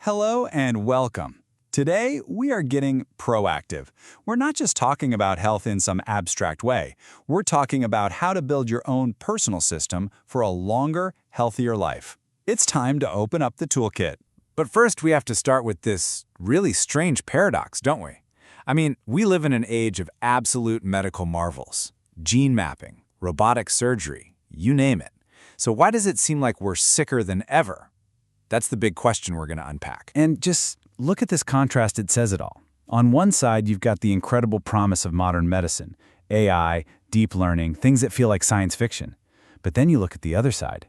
Hello and welcome. Today, we are getting proactive. We're not just talking about health in some abstract way. We're talking about how to build your own personal system for a longer, healthier life. It's time to open up the toolkit. But first, we have to start with this really strange paradox, don't we? I mean, we live in an age of absolute medical marvels. Gene mapping, robotic surgery, you name it. So why does it seem like we're sicker than ever? That's the big question we're going to unpack. And just look at this contrast, it says it all. On one side, you've got the incredible promise of modern medicine, AI, deep learning, things that feel like science fiction. But then you look at the other side.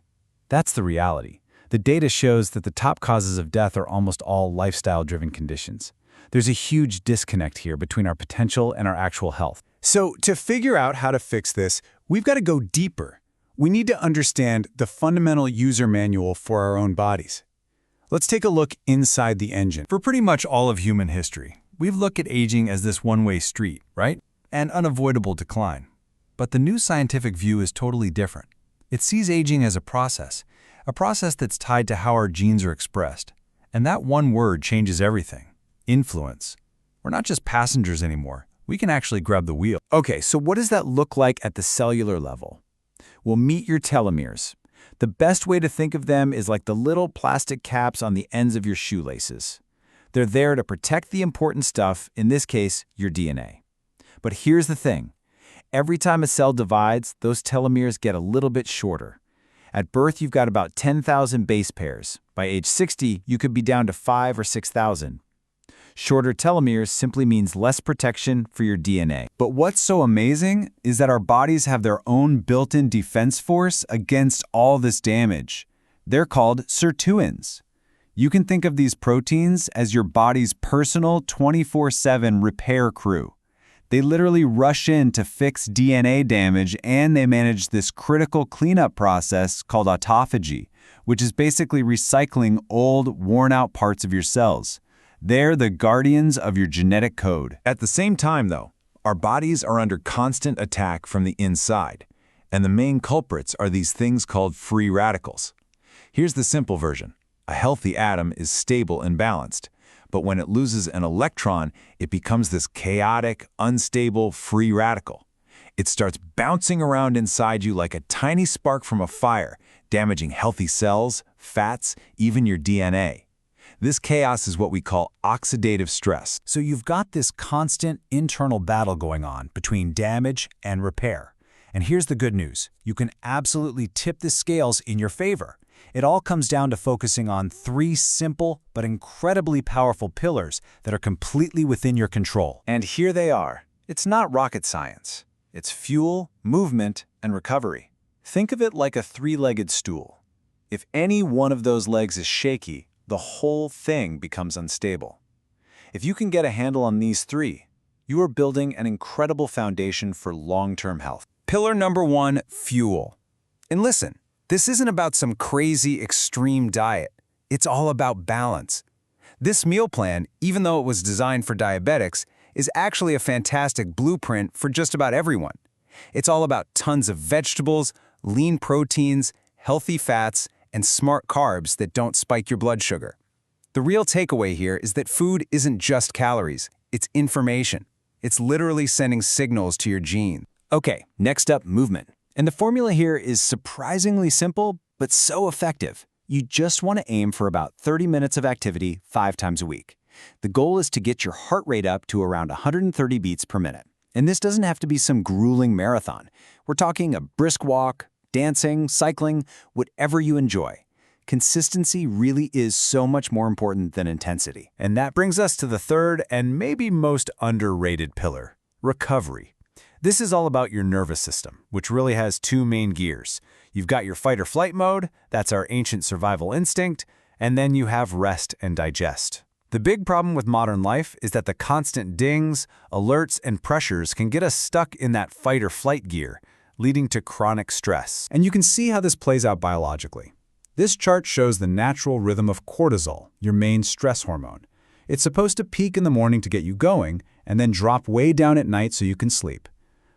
That's the reality. The data shows that the top causes of death are almost all lifestyle-driven conditions. There's a huge disconnect here between our potential and our actual health. So to figure out how to fix this, we've got to go deeper. We need to understand the fundamental user manual for our own bodies. Let's take a look inside the engine. For pretty much all of human history, we've looked at aging as this one-way street, right? An unavoidable decline. But the new scientific view is totally different. It sees aging as a process that's tied to how our genes are expressed. And that one word changes everything. Influence. We're not just passengers anymore. We can actually grab the wheel. Okay, so what does that look like at the cellular level? Well, meet your telomeres. The best way to think of them is like the little plastic caps on the ends of your shoelaces. They're there to protect the important stuff, in this case, your DNA. But here's the thing. Every time a cell divides, those telomeres get a little bit shorter. At birth, you've got about 10,000 base pairs. By age 60, you could be down to 5,000 or 6,000. Shorter telomeres simply means less protection for your DNA. But what's so amazing is that our bodies have their own built-in defense force against all this damage. They're called sirtuins. You can think of these proteins as your body's personal 24/7 repair crew. They literally rush in to fix DNA damage, and they manage this critical cleanup process called autophagy, which is basically recycling old, worn-out parts of your cells. They're the guardians of your genetic code. At the same time, though, our bodies are under constant attack from the inside, and the main culprits are these things called free radicals. Here's the simple version. A healthy atom is stable and balanced, but when it loses an electron, it becomes this chaotic, unstable free radical. It starts bouncing around inside you like a tiny spark from a fire, damaging healthy cells, fats, even your DNA. This chaos is what we call oxidative stress. So you've got this constant internal battle going on between damage and repair. And here's the good news. You can absolutely tip the scales in your favor. It all comes down to focusing on 3 simple but incredibly powerful pillars that are completely within your control. And here they are. It's not rocket science. It's fuel, movement, and recovery. Think of it like a 3-legged stool. If any one of those legs is shaky, the whole thing becomes unstable. If you can get a handle on these 3, you are building an incredible foundation for long-term health. Pillar number 1, fuel. And listen, this isn't about some crazy extreme diet. It's all about balance. This meal plan, even though it was designed for diabetics, is actually a fantastic blueprint for just about everyone. It's all about tons of vegetables, lean proteins, healthy fats, and smart carbs that don't spike your blood sugar. The real takeaway here is that food isn't just calories, it's information. It's literally sending signals to your genes. Okay, next up, movement. And the formula here is surprisingly simple, but so effective. You just want to aim for about 30 minutes of activity 5 times a week. The goal is to get your heart rate up to around 130 beats per minute. And this doesn't have to be some grueling marathon. We're talking a brisk walk, dancing, cycling, whatever you enjoy. Consistency really is so much more important than intensity. And that brings us to the third and maybe most underrated pillar, recovery. This is all about your nervous system, which really has 2 main gears. You've got your fight or flight mode, that's our ancient survival instinct, and then you have rest and digest. The big problem with modern life is that the constant dings, alerts, and pressures can get us stuck in that fight or flight gear, leading to chronic stress. And you can see how this plays out biologically. This chart shows the natural rhythm of cortisol, your main stress hormone. It's supposed to peak in the morning to get you going, and then drop way down at night so you can sleep.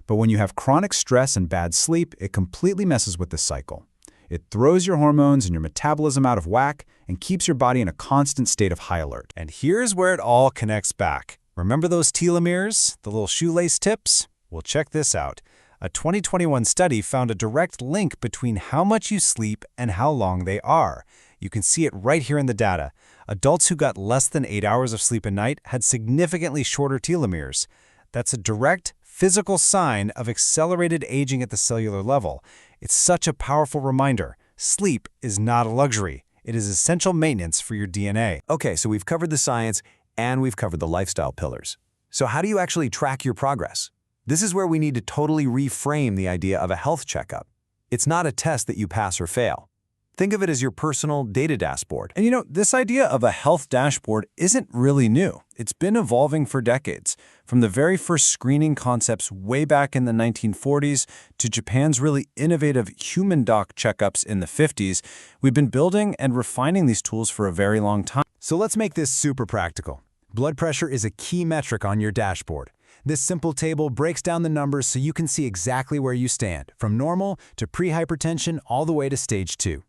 But when you have chronic stress and bad sleep, it completely messes with this cycle. It throws your hormones and your metabolism out of whack and keeps your body in a constant state of high alert. And here's where it all connects back. Remember those telomeres, the little shoelace tips? Well, check this out. A 2021 study found a direct link between how much you sleep and how long they are. You can see it right here in the data. Adults who got less than 8 hours of sleep a night had significantly shorter telomeres. That's a direct physical sign of accelerated aging at the cellular level. It's such a powerful reminder. Sleep is not a luxury. It is essential maintenance for your DNA. Okay, so we've covered the science and we've covered the lifestyle pillars. So how do you actually track your progress? This is where we need to totally reframe the idea of a health checkup. It's not a test that you pass or fail. Think of it as your personal data dashboard. And you know, this idea of a health dashboard isn't really new. It's been evolving for decades. From the very first screening concepts way back in the 1940s to Japan's really innovative human doc checkups in the 50s, we've been building and refining these tools for a very long time. So let's make this super practical. Blood pressure is a key metric on your dashboard. This simple table breaks down the numbers so you can see exactly where you stand, from normal to pre-hypertension all the way to stage 2.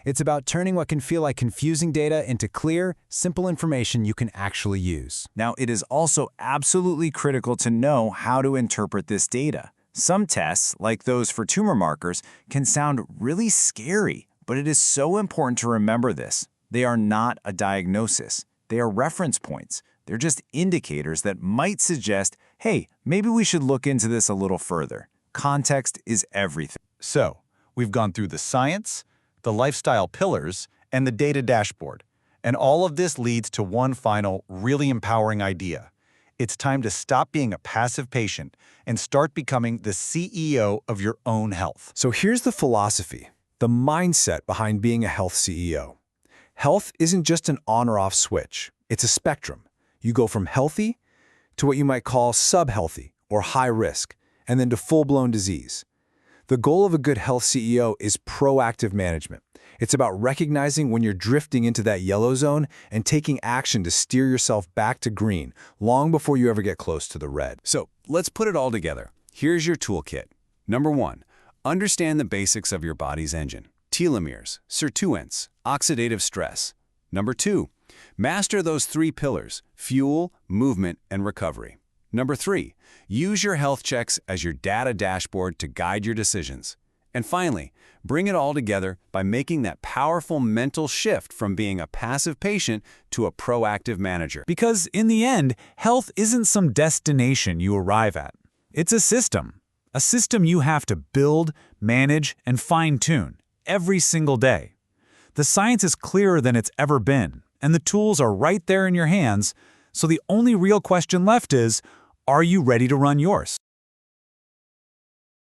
It's about turning what can feel like confusing data into clear, simple information you can actually use. Now, it is also absolutely critical to know how to interpret this data. Some tests, like those for tumor markers, can sound really scary, but it is so important to remember this. They are not a diagnosis. They are reference points. They're just indicators that might suggest, hey, maybe we should look into this a little further. Context is everything. So, we've gone through the science, the lifestyle pillars, and the data dashboard. And all of this leads to one final, really empowering idea. It's time to stop being a passive patient and start becoming the CEO of your own health. So here's the philosophy, the mindset behind being a health CEO. Health isn't just an on or off switch. It's a spectrum. You go from healthy to what you might call subhealthy or high risk, and then to full-blown disease. The goal of a good health CEO is proactive management. It's about recognizing when you're drifting into that yellow zone and taking action to steer yourself back to green long before you ever get close to the red. So let's put it all together. Here's your toolkit. Number 1, understand the basics of your body's engine. Telomeres, sirtuins, oxidative stress. Number 2, master those 3 pillars: fuel, movement, and recovery. Number 3, use your health checks as your data dashboard to guide your decisions. And finally, bring it all together by making that powerful mental shift from being a passive patient to a proactive manager. Because in the end, health isn't some destination you arrive at. It's a system you have to build, manage, and fine-tune every single day. The science is clearer than it's ever been, and the tools are right there in your hands, so the only real question left is, are you ready to run yours?